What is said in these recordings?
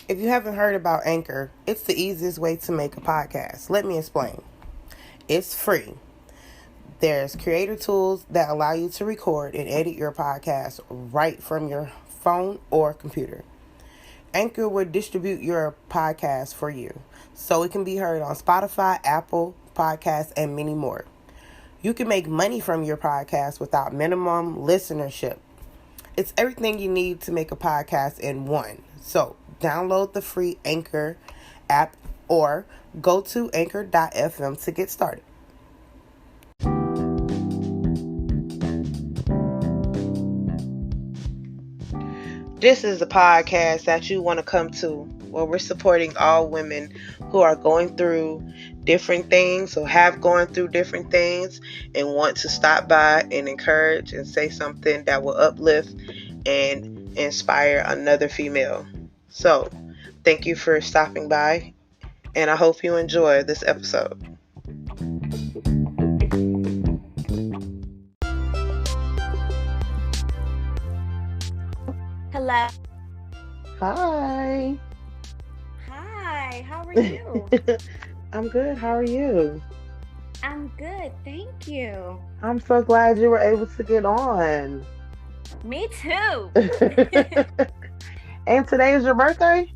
If you haven't heard about Anchor, it's the easiest way to make a podcast. Let me explain. It's free. There's creator tools that allow you to record and edit your podcast right from your phone or computer. Anchor will distribute your podcast for you, so it can be heard on Spotify, Apple Podcasts, and many more. You can make money from your podcast without minimum listenership. It's everything you need to make a podcast in one. So, download the free Anchor app or go to anchor.fm to get started. This is a podcast that you want to come to, where we're supporting all women who are going through different things or have gone through different things and want to stop by and encourage and say something that will uplift and inspire another female. So, thank you for stopping by, and I hope you enjoy this episode. Hello. Hi. Hi, how are you? I'm good. How are you? I'm good, thank you. I'm so glad you were able to get on. Me too. And today is your birthday?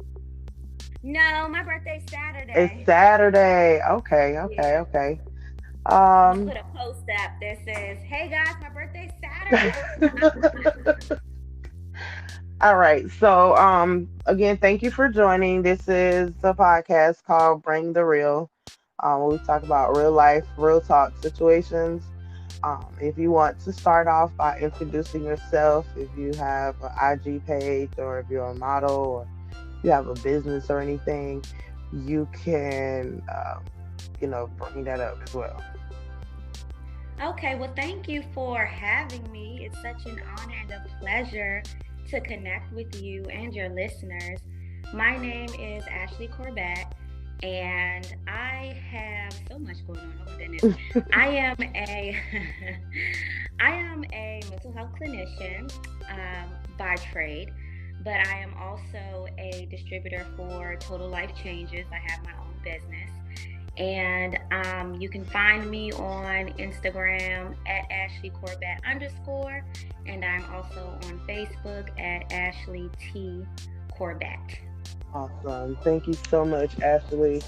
No, my birthday's Saturday. It's Saturday. Okay. Yeah. Okay. I'm gonna put a post up that says, "Hey guys, my birthday's Saturday." All right. So, again, thank you for joining. This is a podcast called Bring the Real. Where we talk about real life, real talk situations. If you want to start off by introducing yourself, if you have an IG page or if you're a model or you have a business or anything, you can, bring that up as well. Okay, well, thank you for having me. It's such an honor and a pleasure to connect with you and your listeners. My name is Ashley Corbett, and I have so much going on. Oh my goodness. I am a mental health clinician by trade, but I am also a distributor for Total Life Changes. I have my own business. And you can find me on Instagram at Ashley Corbett _, and I'm also on Facebook at Ashley T. Corbett. Awesome. Thank you so much, Ashley.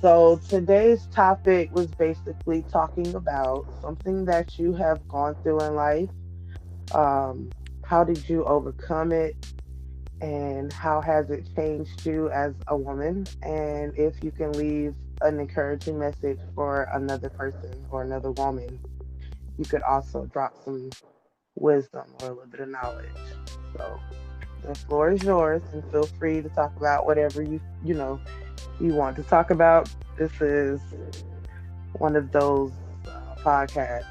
So today's topic was basically talking about something that you have gone through in life. How did you overcome it? And how has it changed you as a woman? And if you can leave an encouraging message for another person or another woman, you could also drop some wisdom or a little bit of knowledge. So the floor is yours, and feel free to talk about whatever you want to talk about. This is one of those podcasts.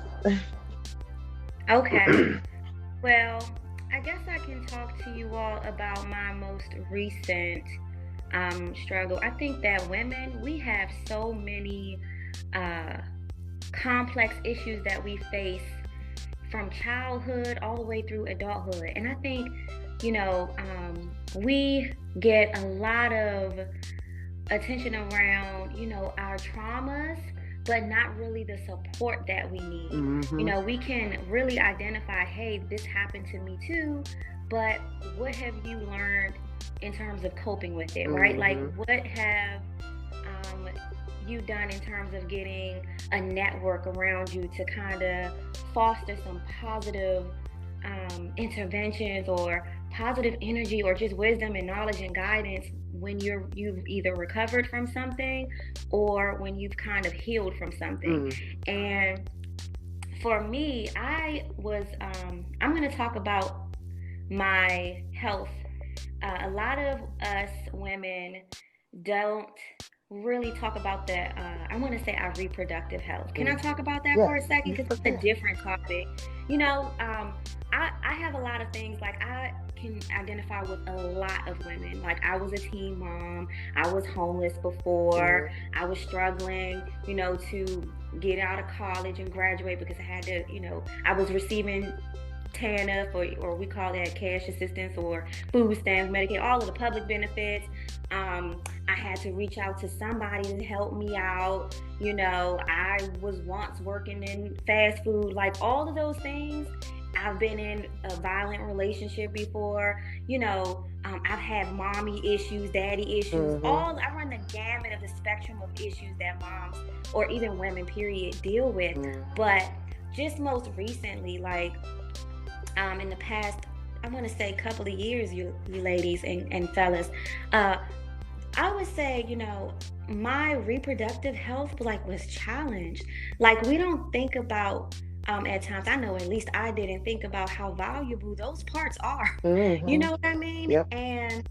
Okay. Well, I guess I can talk to you all about my most recent struggle. I think that women, we have so many complex issues that we face from childhood all the way through adulthood. And I think, we get a lot of attention around, our traumas, but not really the support that we need. Mm-hmm. We can really identify, hey, this happened to me too, but what have you learned in terms of coping with it, right? Mm-hmm. Like, what have you done in terms of getting a network around you to kind of foster some positive interventions or positive energy or just wisdom and knowledge and guidance when you've either recovered from something or when you've kind of healed from something. And for me, I'm going to talk about my health. A lot of us women don't really talk about that. I want to say our reproductive health. Can I talk about that for a second? Because it's a different topic. I have a lot of things, like I can identify with a lot of women. Like, I was a teen mom. I was homeless before. I was struggling, to get out of college and graduate because I had to, I was receiving TANF, or we call that cash assistance or food stamps, Medicaid, all of the public benefits. I had to reach out to somebody to help me out. I was once working in fast food, like all of those things. I've been in a violent relationship before. I've had mommy issues, daddy issues. I run the gamut of the spectrum of issues that moms or even women, period, deal with. But just most recently, like in the past, I want to say couple of years, you ladies and fellas, I would say, my reproductive health was challenged. Like, we don't think about at times, I know at least I didn't think about how valuable those parts are. You know what I mean? Yep. And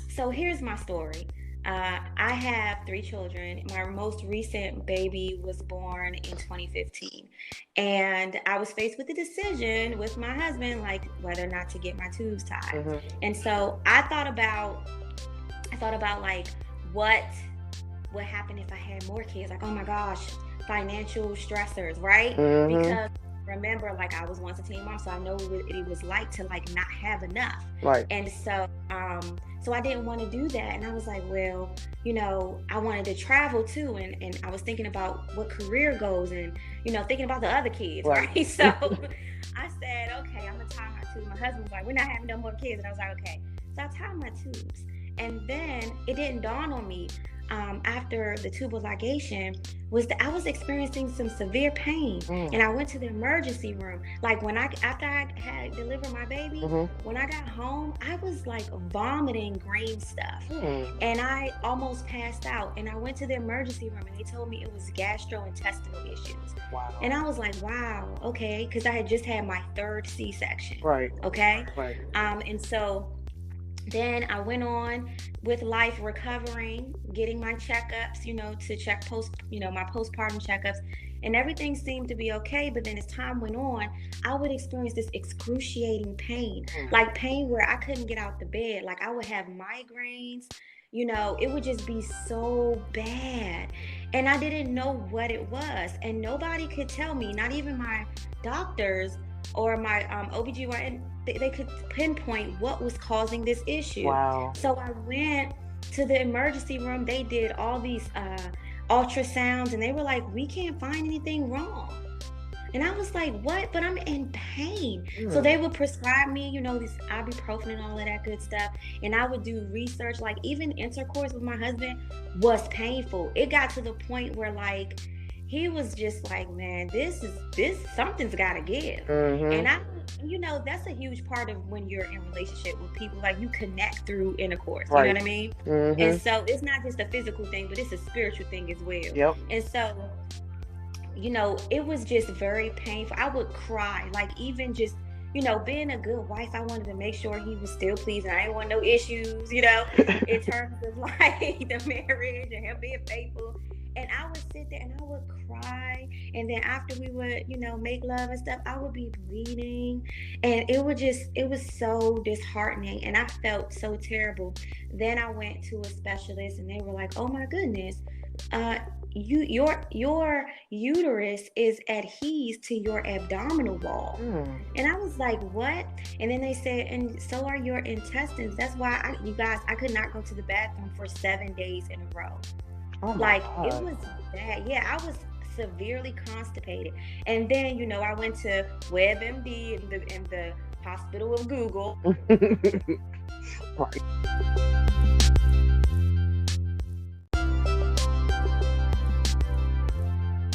so here's my story. I have 3 children. My most recent baby was born in 2015. And I was faced with a decision with my husband, like whether or not to get my tubes tied. And so I thought about like what would happen if I had more kids. Like, oh my gosh, financial stressors, right? Because remember, like, I was once a teen mom, so I know what it was like to like not have enough. Right. And so I didn't want to do that. And I was like, well, I wanted to travel too. And I was thinking about what career goals and, thinking about the other kids, right? So I said, okay, I'm gonna tie my tubes. My husband was like, we're not having no more kids. And I was like, okay. So I tied my tubes. And then it didn't dawn on me after the tubal ligation was that I was experiencing some severe pain. And I went to the emergency room. Like after I had delivered my baby, when I got home, I was like vomiting green stuff. And I almost passed out. And I went to the emergency room and they told me it was gastrointestinal issues. Wow. And I was like, wow, okay. Because I had just had my 3rd C-section. Right. Okay. Right. And so then I went on with life, recovering, getting my checkups, to check my postpartum checkups, and everything seemed to be okay. But then as time went on, I would experience this excruciating pain, like pain where I couldn't get out the bed. Like I would have migraines, it would just be so bad. And I didn't know what it was. And nobody could tell me, not even my doctors or my OBGYN, they could pinpoint what was causing this issue. Wow. So I went to the emergency room. They did all these ultrasounds and they were like, we can't find anything wrong. And I was like, what? But I'm in pain. So they would prescribe me, this ibuprofen and all of that good stuff. And I would do research. Like even intercourse with my husband was painful. It got to the point where like, he was just like, man, this something's gotta give. And I, that's a huge part of when you're in a relationship with people, like you connect through intercourse, you know what I mean? And so it's not just a physical thing, but it's a spiritual thing as well. Yep. And so, it was just very painful. I would cry, like even just, being a good wife, I wanted to make sure he was still pleased and I didn't want no issues, in terms of like the marriage and him being faithful. And I would sit there and I would cry. And then after we would, make love and stuff, I would be bleeding. And it was so disheartening. And I felt so terrible. Then I went to a specialist and they were like, oh my goodness, your uterus is adhesed to your abdominal wall. And I was like, what? And then they said, and so are your intestines. That's why I could not go to the bathroom for 7 days in a row. Oh like God. It was bad. Yeah, I was severely constipated. And then I went to WebMD and the hospital of Google. Right.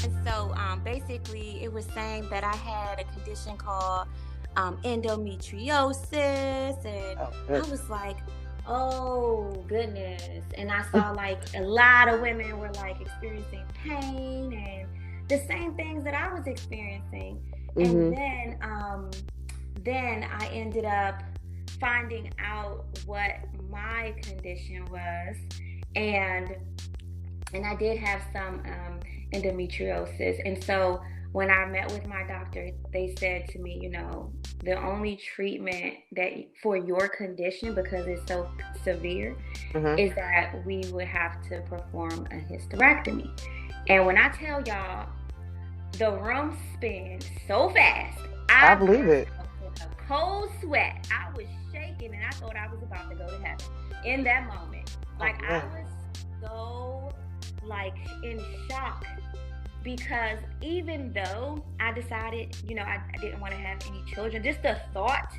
And so basically it was saying that I had a condition called endometriosis, and I was like, oh goodness. And I saw like a lot of women were like experiencing pain and the same things that I was experiencing. And then I ended up finding out what my condition was, and I did have some endometriosis. And so when I met with my doctor, they said to me, the only treatment that for your condition, because it's so severe, is that we would have to perform a hysterectomy. And when I tell y'all, the room spins so fast, I believe it. A cold sweat. I was shaking shaking, and I thought I was about to go to heaven in that moment. Like, I was so, like, in shock, because even though I decided, I didn't want to have any children, just the thought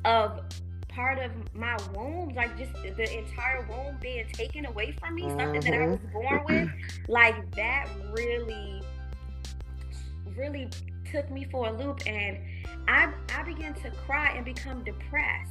of part of my womb, like just the entire womb being taken away from me, something that I was born with, like that really, really took me for a loop, and I began to cry and become depressed.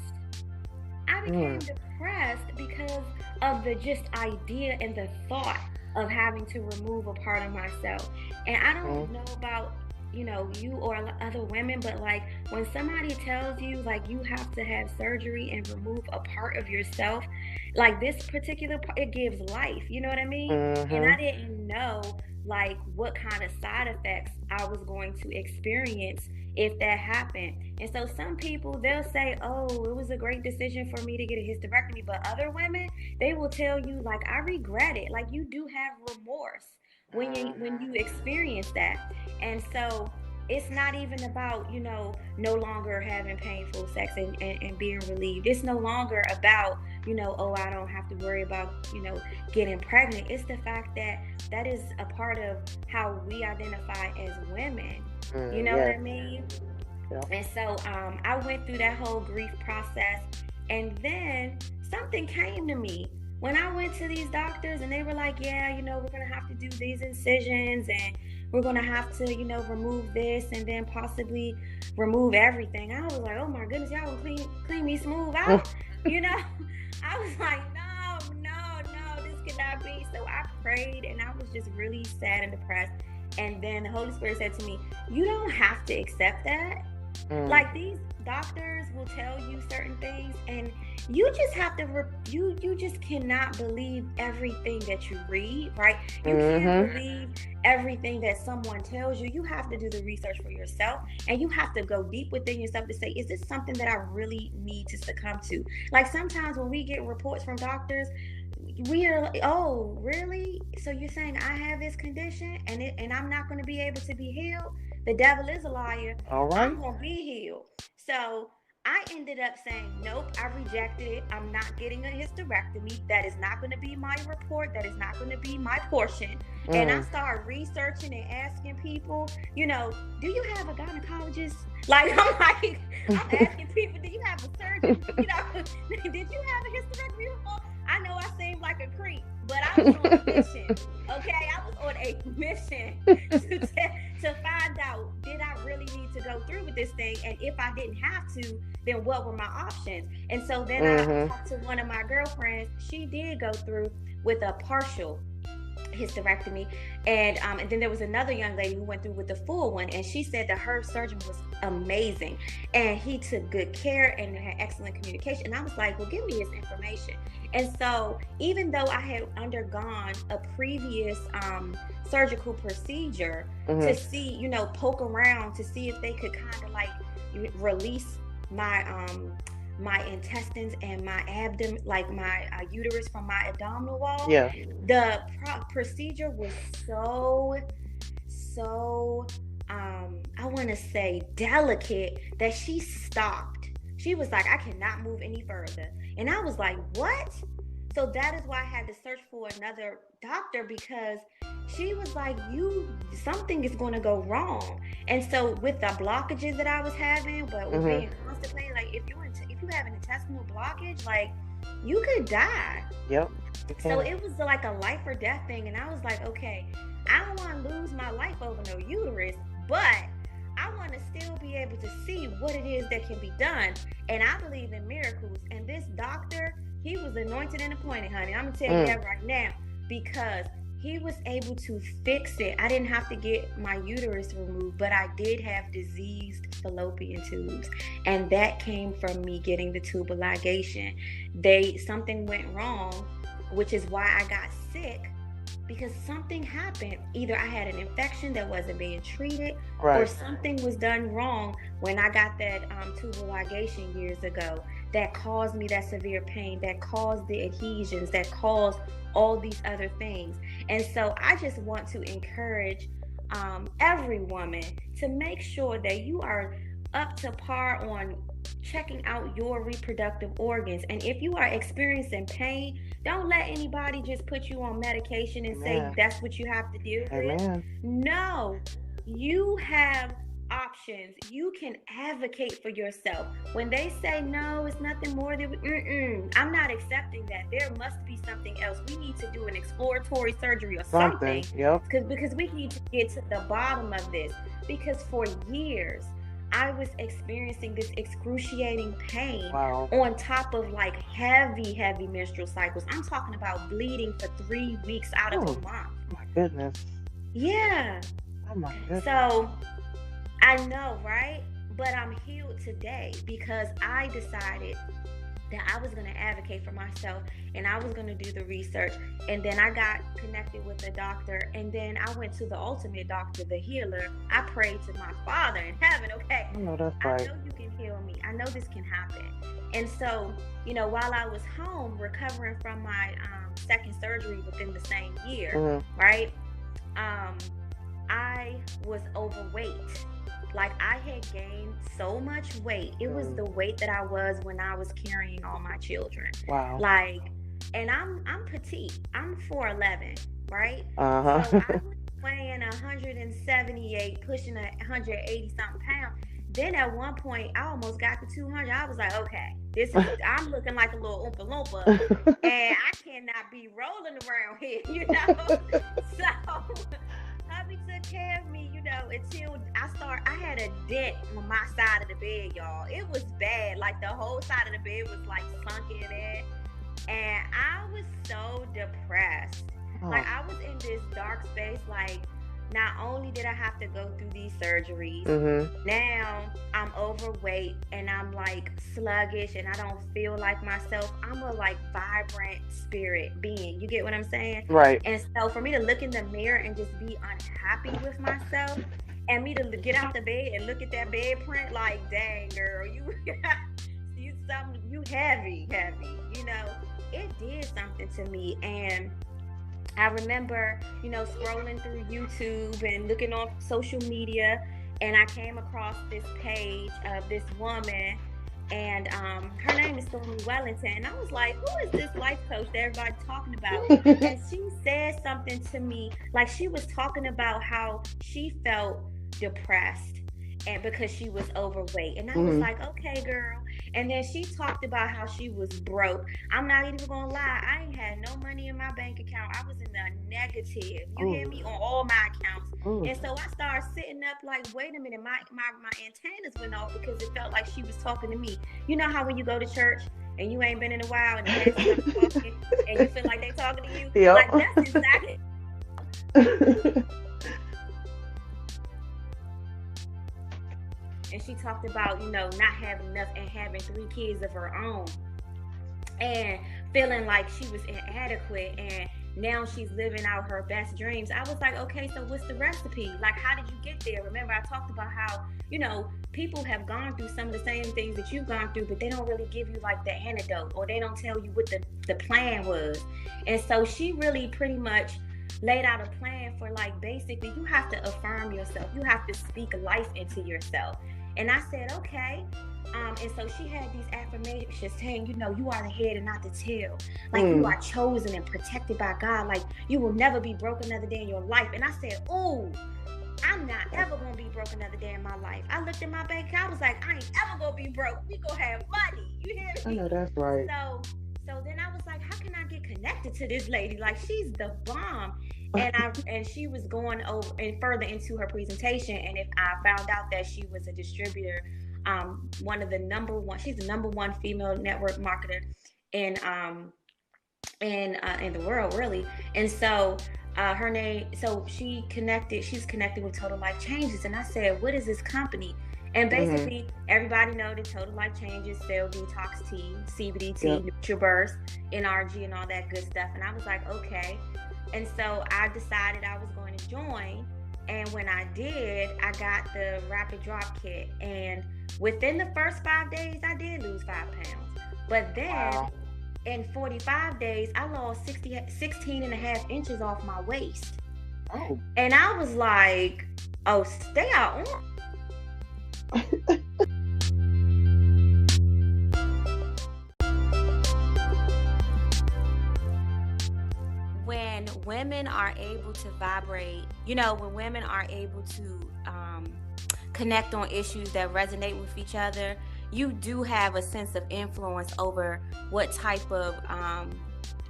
I became depressed because of the just idea and the thought of having to remove a part of myself. And I don't know about, you or other women, but like when somebody tells you like you have to have surgery and remove a part of yourself, like this particular part, it gives life, you know what I mean? And I didn't know like what kind of side effects I was going to experience if that happened. And so some people, they'll say, oh, it was a great decision for me to get a hysterectomy, but other women, they will tell you like, I regret it. Like, you do have remorse when you experience that. And so it's not even about, no longer having painful sex and being relieved. It's no longer about, oh, I don't have to worry about, getting pregnant. It's the fact that that is a part of how we identify as women. You know what I mean? Yeah. And so I went through that whole grief process, and then something came to me. When I went to these doctors and they were like, yeah, we're going to have to do these incisions, and we're going to have to, remove this and then possibly remove everything. I was like, oh my goodness, y'all will clean me smooth out. I was like, no, this cannot be. So I prayed, and I was just really sad and depressed. And then the Holy Spirit said to me, you don't have to accept that. Like, these doctors will tell you certain things, and you just have to you just cannot believe everything that you read, right? You can't believe everything that someone tells you. You have to do the research for yourself, and you have to go deep within yourself to say, is this something that I really need to succumb to? Like, sometimes when we get reports from doctors, we are like, oh, really? So you're saying I have this condition and I'm not going to be able to be healed? The devil is a liar. All right. I'm going to be healed. So I ended up saying, nope, I rejected it. I'm not getting a hysterectomy. That is not going to be my report. That is not going to be my portion. And I started researching and asking people, do you have a gynecologist? Like, I'm asking people, do you have a surgeon? Did you have a hysterectomy before? I know I seem like a creep, but I was on a mission, okay? I was on a mission to find out, did I really need to go through with this thing? And if I didn't have to, then what were my options? And so then I talked to one of my girlfriends. She did go through with a partial hysterectomy, and then there was another young lady who went through with the full one, and she said that her surgeon was amazing, and he took good care and had excellent communication. And I was like, well, give me his information. And so even though I had undergone a previous surgical procedure to see, poke around to see if they could kind of like release my intestines and my abdomen, like my uterus from my abdominal wall. Yeah. The procedure was so I want to say delicate that she stopped. She was like, I cannot move any further. And I was like, what? So that is why I had to search for another doctor, because she was like, something is going to go wrong. And so with the blockages that I was having, but being constipated, like if you have an intestinal blockage, like you could die. Yep. So it was like a life or death thing. And I was like, okay, I don't want to lose my life over no uterus, but I want to still be able to see what it is that can be done. And I believe in miracles. And this doctor, he was anointed and appointed, honey. I'm going to tell you that right now, because he was able to fix it. I didn't have to get my uterus removed, but I did have diseased fallopian tubes. And that came from me getting the tubal ligation. Something went wrong, which is why I got sick, because something happened. Either I had an infection that wasn't being treated, or something was done wrong when I got that tubal ligation years ago that caused me that severe pain, that caused the adhesions, that caused all these other things. And so I just want to encourage every woman to make sure that you are up to par on checking out your reproductive organs. And if you are experiencing pain, don't let anybody just put you on medication and say Amen. that's what you have to deal with. Amen. No, you have options. You can advocate for yourself. When they say no, it's nothing more than I'm not accepting that. There must be something else. We need to do an exploratory surgery or Something. something, Yep. because we need to get to the bottom of this. Because for years I was experiencing this excruciating pain, Wow. on top of like heavy menstrual cycles. I'm talking about bleeding for 3 weeks out of Oh a month. my goodness. Yeah. Oh my goodness. So I know, right? But I'm healed today because I decided that I was going to advocate for myself, and I was going to do the research. And then I got connected with a doctor, and then I went to the ultimate doctor, the healer. I prayed to my Father in heaven, okay? I know that's I right. know you can heal me. I know this can happen. And so, while I was home recovering from my second surgery within the same year, right? I was overweight. Like, I had gained so much weight. It was the weight that I was when I was carrying all my children. Wow. Like, and I'm petite. I'm 4'11", right? Uh-huh. So I was weighing 178, pushing 180 something pounds. Then at one point, I almost got to 200. I was like, okay, I'm looking like a little Oompa Loompa, and I cannot be rolling around here, So hubby took care of me, until I had a dent on my side of the bed, y'all. It was bad. Like, the whole side of the bed was like sunken in. And I was so depressed. Like, I was in this dark space. Like, not only did I have to go through these surgeries, now I'm overweight and I'm like sluggish and I don't feel like myself. I'm a like vibrant spirit being. You get what I'm saying? Right. And so for me to look in the mirror and just be unhappy with myself, and me to get out the bed and look at that bed print, like, dang, girl, you heavy. It did something to me. And I remember, scrolling through YouTube and looking on social media, and I came across this page of this woman, and her name is Stormy Wellington. And I was like, who is this life coach that everybody's talking about? And she said something to me, like, she was talking about how she felt depressed and because she was overweight. And I was like, okay, girl. And then she talked about how she was broke. I'm not even gonna lie, I ain't had no money in my bank account. I was in the negative. You hear me? On all my accounts. And so I started sitting up like, wait a minute, my antennas went off, because it felt like she was talking to me. You know how when you go to church and you ain't been in a while and the pastor's talking and you feel like they talking to you? Yep. Like, that's exactly. And she talked about, not having enough and having 3 kids of her own, and feeling like she was inadequate, and now she's living out her best dreams. I was like, okay, so what's the recipe? Like, how did you get there? Remember, I talked about how, people have gone through some of the same things that you've gone through, but they don't really give you like the antidote, or they don't tell you what the plan was. And so she really pretty much laid out a plan for, like, basically you have to affirm yourself. You have to speak life into yourself. And I said, okay. And so she had these affirmations saying, you are the head and not the tail. Like, you are chosen and protected by God. Like, you will never be broke another day in your life. And I said, ooh, I'm not ever going to be broke another day in my life. I looked at my bank account. I was like, I ain't ever going to be broke. We going to have money. You hear me? I know that's right. So then I was like, how can I get connected to this lady? Like, she's the bomb. And she was going over and further into her presentation. And if I found out that she was a distributor, one of the she's the number one female network marketer in the world, really. And so her name, so she's connected with Total Life Changes. And I said, what is this company? And basically, everybody know that Total Life Changes sell detox tea, CBD tea, NutriBurst, NRG, and all that good stuff. And I was like, okay. And so I decided I was going to join. And when I did, I got the rapid drop kit. And within the first 5 days, I did lose 5 pounds. But then in 45 days, I lost 16 and a half inches off my waist. Oh. And I was like, oh, stay out. women are able to vibrate, when women are able to connect on issues that resonate with each other, you do have a sense of influence over what type of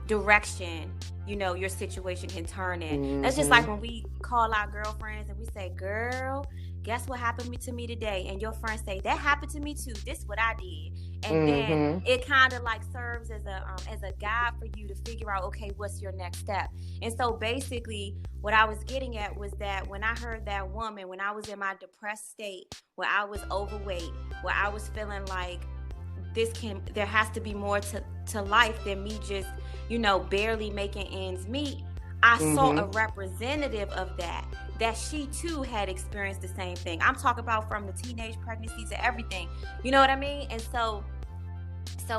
direction your situation can turn in. That's just like when we call our girlfriends and we say, girl, guess what happened to me today? And your friends say, that happened to me too. This is what I did. And then it kind of like serves as a guide for you to figure out, okay, what's your next step? And so basically what I was getting at was that when I heard that woman, when I was in my depressed state, where I was overweight, where I was feeling like there has to be more to life than me just, barely making ends meet, I saw a representative of that she too had experienced the same thing. I'm talking about from the teenage pregnancy to everything. You know what I mean? And so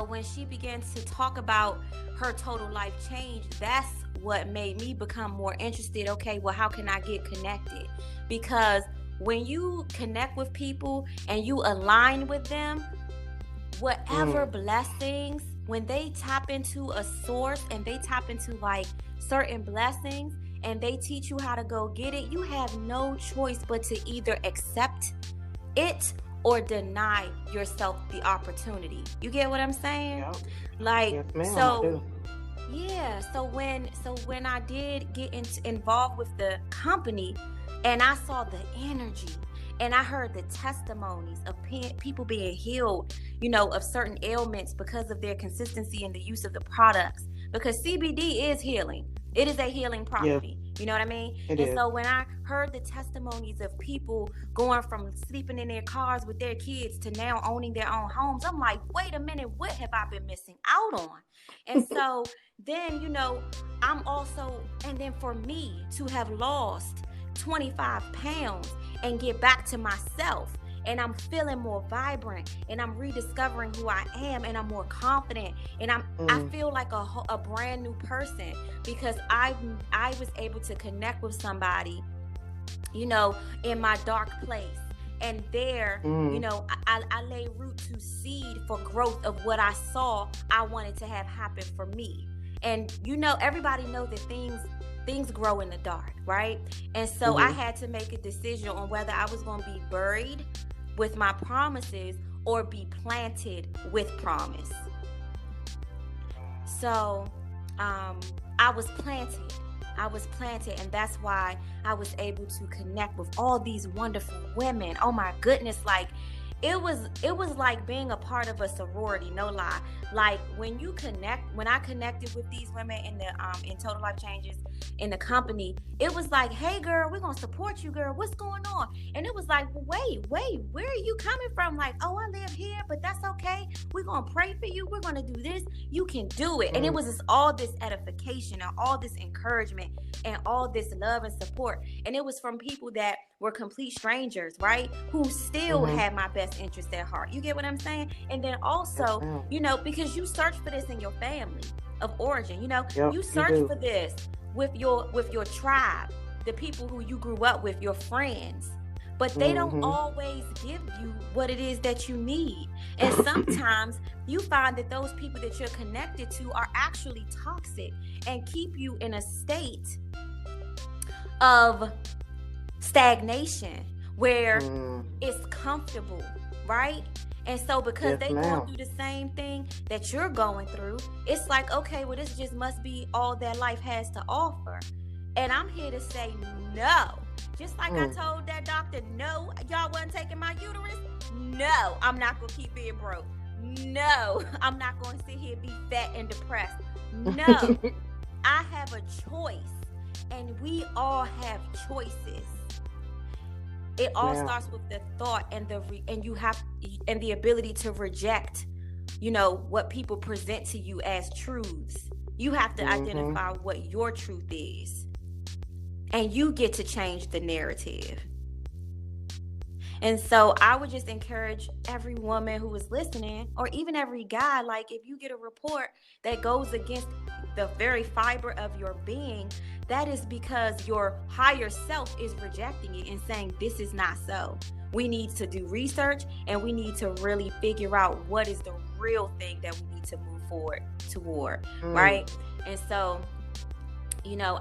when she began to talk about her total life change, that's what made me become more interested. Okay, well, how can I get connected? Because when you connect with people and you align with them, whatever blessings, when they tap into a source and they tap into like certain blessings and they teach you how to go get it, you have no choice but to either accept it or deny yourself the opportunity. You get what I'm saying? Yep. Like, yes, ma'am, so yeah, so when I did get involved with the company and I saw the energy and I heard the testimonies of people being healed, of certain ailments because of their consistency in the use of the products. Because CBD is healing. It is a healing property. Yeah. You know what I mean? So when I heard the testimonies of people going from sleeping in their cars with their kids to now owning their own homes, I'm like, wait a minute, what have I been missing out on? And so then, I'm also, and then for me to have lost 25 pounds and get back to myself, and I'm feeling more vibrant, and I'm rediscovering who I am, and I'm more confident, and I feel like a brand new person because I was able to connect with somebody, in my dark place. And there, I lay root to seed for growth of what I saw I wanted to have happen for me. And everybody knows that things grow in the dark, right? And so I had to make a decision on whether I was going to be buried with my promises or be planted with promise. So I was planted, and that's why I was able to connect with all these wonderful women. Oh my goodness, like it was like being a part of a sorority, no lie. Like when I connected with these women in the in Total Life Changes in the company, it was like, hey girl, we're gonna support you, girl. What's going on? And it was like, wait, where are you coming from? Like, oh, I live here, but that's okay. We're gonna pray for you. We're gonna do this. You can do it. And it was just all this edification and all this encouragement and all this love and support. And it was from people that were complete strangers, right? Who still had my best interest at heart. You get what I'm saying? And then also, because you search for this in your family of origin, you search for this with your tribe, the people who you grew up with, your friends. But they don't always give you what it is that you need. And sometimes you find that those people that you're connected to are actually toxic and keep you in a state of stagnation where it's comfortable, right? And so because they going through the same thing that you're going through, it's like, okay, well, this just must be all that life has to offer. And I'm here to say no. Just like I told that doctor, no, y'all wasn't taking my uterus. No, I'm not going to keep being broke. No, I'm not going to sit here and be fat and depressed. No, I have a choice. And we all have choices. It all starts with the thought and the ability to reject, what people present to you as truths. You have to identify what your truth is. And you get to change the narrative. And so I would just encourage every woman who is listening, or even every guy, like if you get a report that goes against the very fiber of your being, that is because your higher self is rejecting it and saying, this is not so. We need to do research and we need to really figure out what is the real thing that we need to move forward toward, right? And so,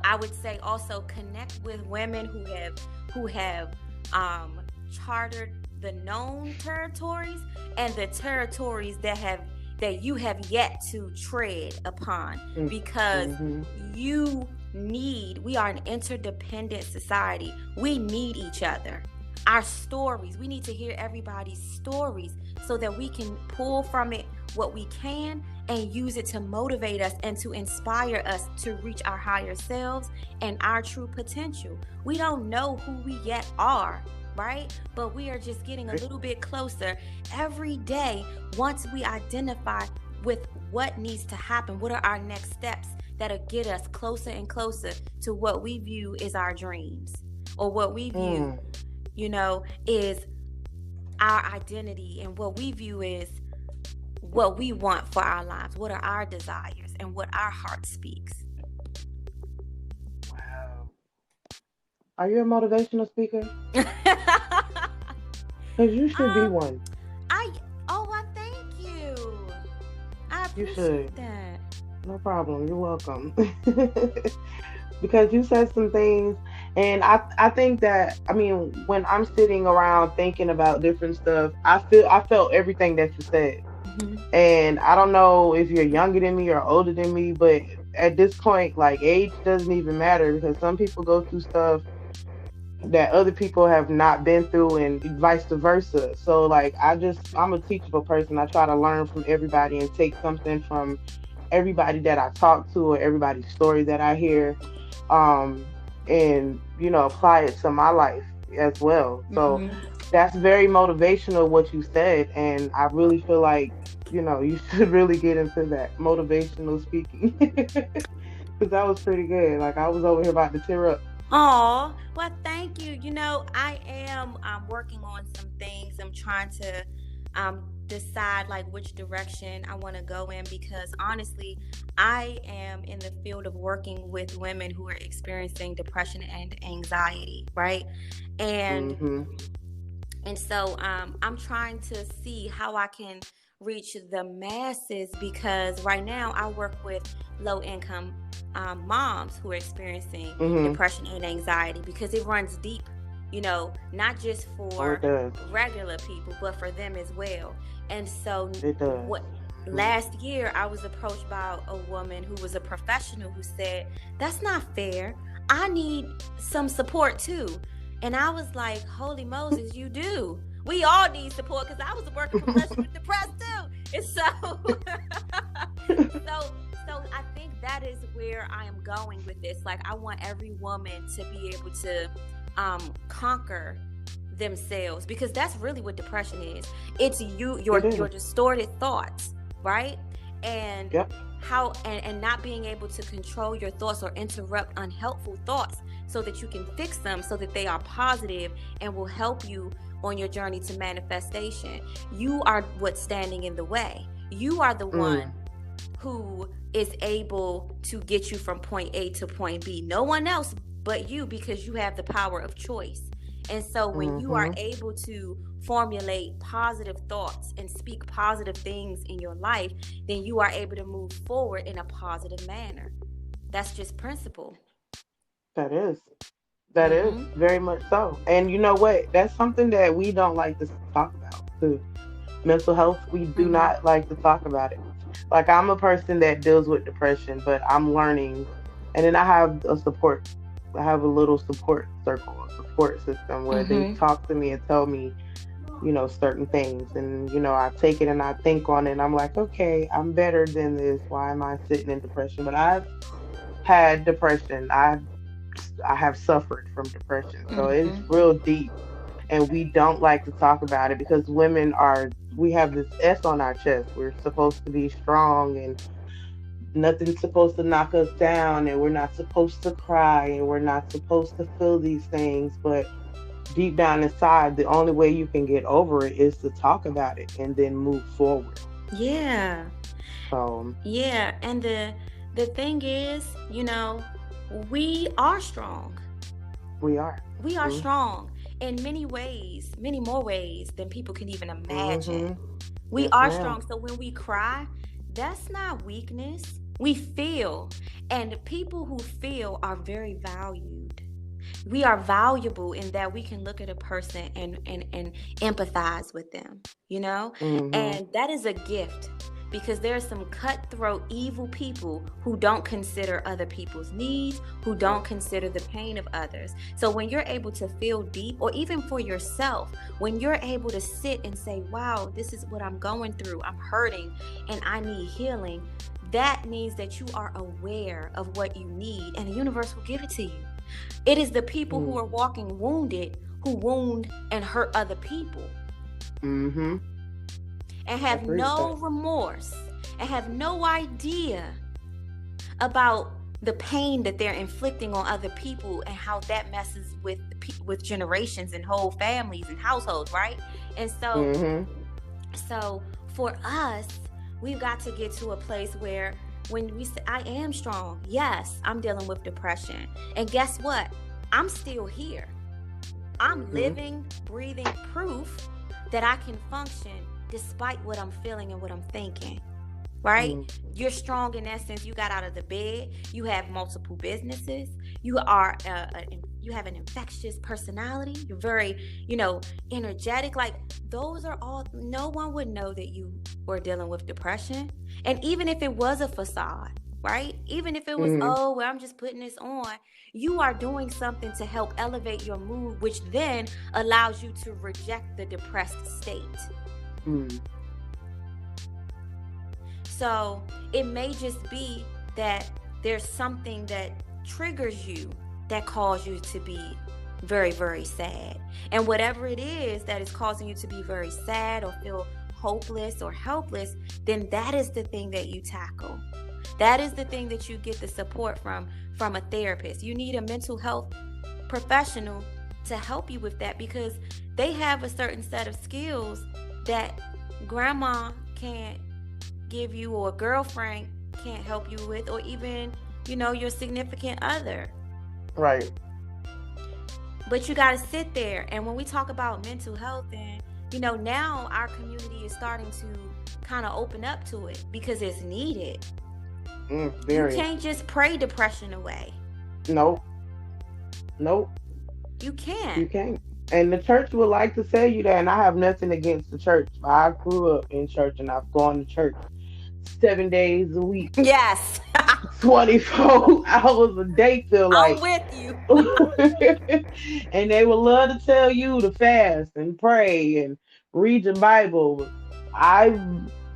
I would say also connect with women who have chartered the known territories and the territories that you have yet to tread upon, because Mm-hmm. we are an interdependent society. We need each other. Our stories, we need to hear everybody's stories so that we can pull from it what we can and use it to motivate us and to inspire us to reach our higher selves and our true potential. We don't know who we yet are, right? But we are just getting a little bit closer every day once we identify with what needs to happen. What are our next steps that'll get us closer and closer to what we view as our dreams, or what we view, is our identity, and what we view is what we want for our lives. What are our desires and what our heart speaks? Wow. Are you a motivational speaker? um, Because you should be one. I I thank you. I You should. appreciate that. No problem. You're welcome. Because you said some things, and I think that, I mean, when I'm sitting around thinking about different stuff, I felt everything that you said. Hmm. And I don't know if you're younger than me or older than me, but at this point, like, age doesn't even matter, because some people go through stuff that other people have not been through, and vice versa. So like, I'm a teachable person. I try to learn from everybody and take something from everybody that I talk to, or everybody's story that I hear, um, and apply it to my life as well. So Hmm. that's very motivational what you said, and I really feel like you should really get into that motivational speaking, because that was pretty good. Like, I was over here about to tear up. Oh, well, thank you. I am working on some things. I'm trying to decide like which direction I want to go in, because honestly, I am in the field of working with women who are experiencing depression and anxiety, right? And Hmm. so I'm trying to see how I can reach the masses, because right now I work with low income moms who are experiencing Hmm. depression and anxiety, because it runs deep, not just Oh, it for does. regular people, but for them as well. And so, It does. what Hmm. last year I was approached by a woman who was a professional who said, "That's not fair. I need some support too." And I was like, "Holy Moses, you do. We all need support," because I was a working professional with depressed too. And so, so, so I think that is where I am going with this. Like, I want every woman to be able to conquer themselves, because that's really what depression is. It's It your is. distorted thoughts, right? And Yep. how and not being able to control your thoughts or interrupt unhelpful thoughts so that you can fix them, so that they are positive and will help you on your journey to manifestation. You are what's standing in the way. You are the one Mm. who is able to get you from point A to point B. No one else but you, because you have the power of choice. And so when you are Hmm. able to formulate positive thoughts and speak positive things in your life, then you are able to move forward in a positive manner. That's just principle. That is. That is Mhm. very much so. And you know what? That's something that we don't like to talk about too. Mental health, we do Mhm. not like to talk about it. Like, I'm a person that deals with depression, but I'm learning, and then I have a support. I have a little support circle, a support system where they Mhm. talk to me and tell me, certain things, and I take it and I think on it, and I'm like, okay, I'm better than this. Why am I sitting in depression? But I've had depression. I have suffered from depression. So it's Mhm. real deep, and we don't like to talk about it because we have this S on our chest. We're supposed to be strong, and nothing's supposed to knock us down, and we're not supposed to cry, and we're not supposed to feel these things. But deep down inside, the only way you can get over it is to talk about it and then move forward. Yeah. So Yeah, and the thing is, we are strong. we are. We are Hmm. strong in many ways, many more ways than people can even Hmm. imagine. We Yes, are ma'am. strong. So when we cry, that's not weakness. We feel. And people who feel are very valued. We are valuable in that we can look at a person and empathize with them, you know? Mm-hmm. And that is a gift, because there are some cutthroat, evil people who don't consider other people's needs, who don't consider the pain of others. So when you're able to feel deep, or even for yourself, when you're able to sit and say, wow, this is what I'm going through, I'm hurting and I need healing, that means that you are aware of what you need, and the universe will give it to you. It is the people who are walking wounded who wound and hurt other people. Mm-hmm. And have no remorse and have no idea about the pain that they're inflicting on other people, and how that messes with generations and whole families and households, right? And so for us, we've got to get to a place where when we say, I am strong, yes, I'm dealing with depression, and guess what? I'm still here. I'm living, breathing proof that I can function despite what I'm feeling and what I'm thinking, right? You're strong in essence. You got out of the bed. You have multiple businesses. You are you have an infectious personality. You're very, energetic. Like, those are all, no one would know that you were dealing with depression. And even if it was a facade, right? Even if it was, well, I'm just putting this on, you are doing something to help elevate your mood, which then allows you to reject the depressed state. So it may just be that there's something that triggers you that causes you to be very, very sad. And whatever it is that is causing you to be very sad or feel hopeless or helpless, then that is the thing that you tackle. That is the thing that you get the support from a therapist. You need a mental health professional to help you with that, because they have a certain set of skills that grandma can't give you, or a girlfriend can't help you with, or even, your significant other. Right. But you got to sit there. And when we talk about mental health, and, now our community is starting to kind of open up to it because it's needed. You can't just pray depression away. Nope. You can't. You can't. And the church would like to tell you that, and I have nothing against the church. I grew up in church, and I've gone to church 7 days a week. Yes. 24 hours a day, feel like. I'm with you. And they would love to tell you to fast and pray and read your Bible. I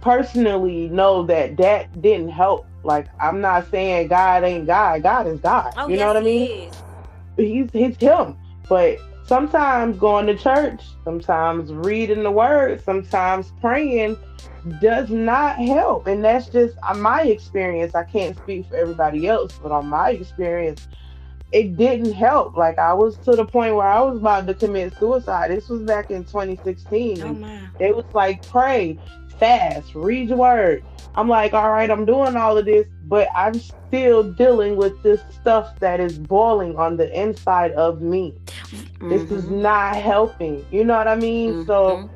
personally know that didn't help. Like, I'm not saying God ain't God. God is God. Oh, you know what I mean? He's him. But sometimes going to church, sometimes reading the word, sometimes praying does not help. And that's just my experience. I can't speak for everybody else, but on my experience, it didn't help. Like, I was to the point where I was about to commit suicide. This was back in 2016. Oh, man. They was like, pray, fast, read your word. I'm like, all right, I'm doing all of this, but I'm still dealing with this stuff that is boiling on the inside of me. This is not helping. You know what I mean? So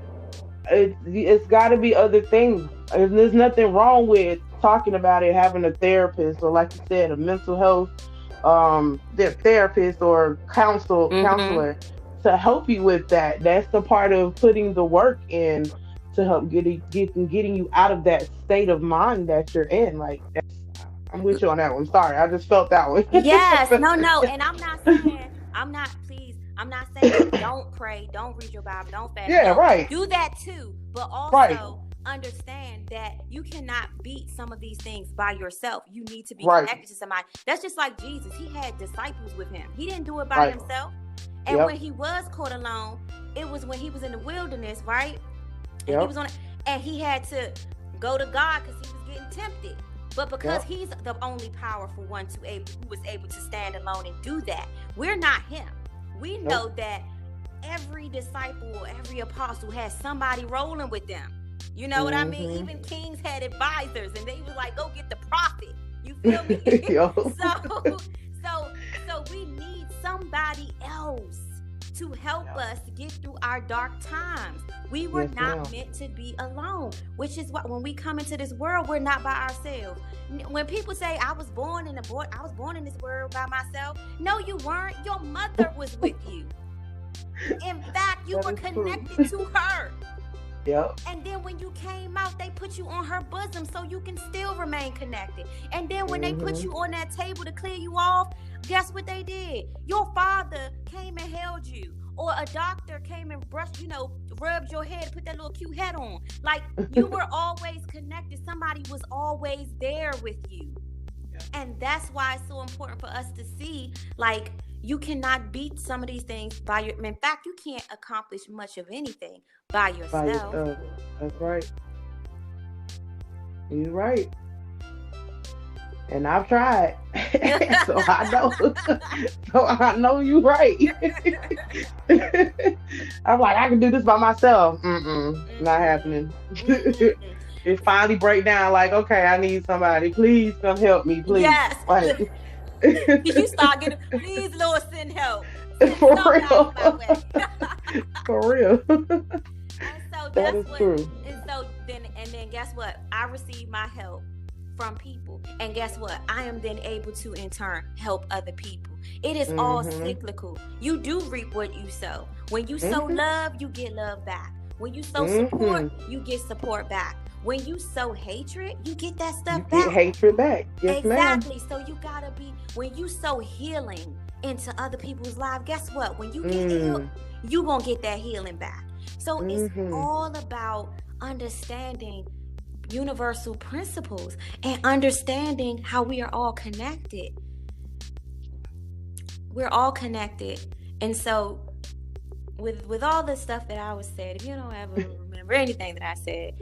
it's got to be other things. And there's nothing wrong with talking about it, having a therapist, or like you said, a mental health therapist or counselor to help you with that. That's the part of putting the work in to help getting you out of that state of mind that you're in. Like, I'm with you on that one. Sorry, I just felt that one. Yes, no, and I'm not saying don't pray, don't read your Bible, don't fast. Yeah, right. Do that too, but also understand that you cannot beat some of these things by yourself. You need to be connected to somebody. That's just like Jesus. He had disciples with him. He didn't do it by himself. And when he was caught alone, it was when he was in the wilderness, right? And he was and he had to go to God because he was getting tempted. But because he's the only powerful one who was able to stand alone and do that, we're not him. We know that every disciple, every apostle has somebody rolling with them. You know what I mean? Even kings had advisors, and they was like, go get the prophet. You feel me? So we need somebody else to help us get through our dark times. We were Yes, not ma'am. meant to be alone, which is what when we come into this world, we're not by ourselves. When people say I was born in this world by myself, no, you weren't. Your mother was with you. In fact, you That were is true. connected to her. Yep. And then when you came out, they put you on her bosom so you can still remain connected. And then when they put Mm-hmm. you on that table to clear you off, guess what they did? Your father came and held you. Or a doctor came and brushed, rubbed your head, put that little cute hat on. Like, you were always connected. Somebody was always there with you. And that's why it's so important for us to see, like, you cannot beat some of these things by in fact, you can't accomplish much of anything by By yourself. yourself. That's right. You're right. And I've tried. So I know. So I know you're right. I'm like, I can do this by myself. Not happening. It finally break down like, okay, I need somebody. Please come help me, please. Yes. Like You start getting, please, Lord, send help. Send for somebody my real. way. For real. And so That that's is what. true. And then guess what? I receive my help from people, and guess what? I am then able to in turn help other people. It is all Mm-hmm. cyclical. You do reap what you sow. When you sow Mm-hmm. love, you get love back. When you sow support, Mm-hmm. you get support back. When you sow hatred, you get that You stuff get back. hatred back. Yes, ma'am. Exactly. So you gotta be, when you sow healing into other people's lives, guess what? When you get healed, Mm. you gonna get that healing back. So it's Mm-hmm. all about understanding universal principles and understanding how we are all connected. We're all connected. And so with all the stuff that I was said, if you don't ever remember anything that I said,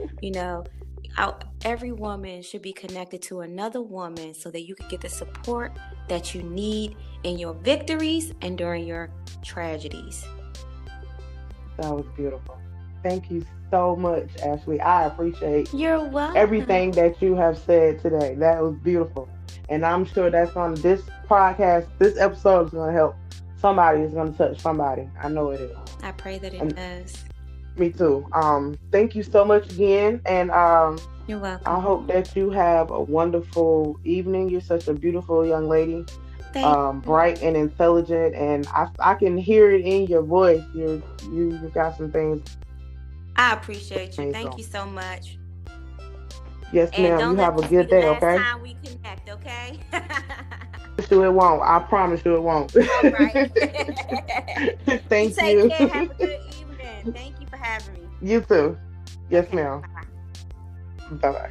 every woman should be connected to another woman so that you can get the support that you need in your victories and during your tragedies. That was beautiful. Thank you so much, Ashley. I appreciate You're welcome. everything that you have said today. That was beautiful. And I'm sure that's on this podcast, this episode is going to help somebody, is going to touch somebody. I know it is. I pray that it And does. me too. Thank you so much again. And You're welcome. I hope that you have a wonderful evening. You're such a beautiful young lady. Thank you. Bright and intelligent, and I can hear it in your voice. You got some things. I appreciate you. Thank So. you so much. Yes, And ma'am. don't You let have a this be good the day. last Okay. time we connect, okay? You it won't. I promise you it won't. All right. Thank Take you. care. Have a good evening. Thank you for having me. You too. Yes, Okay. ma'am. Bye. Bye bye.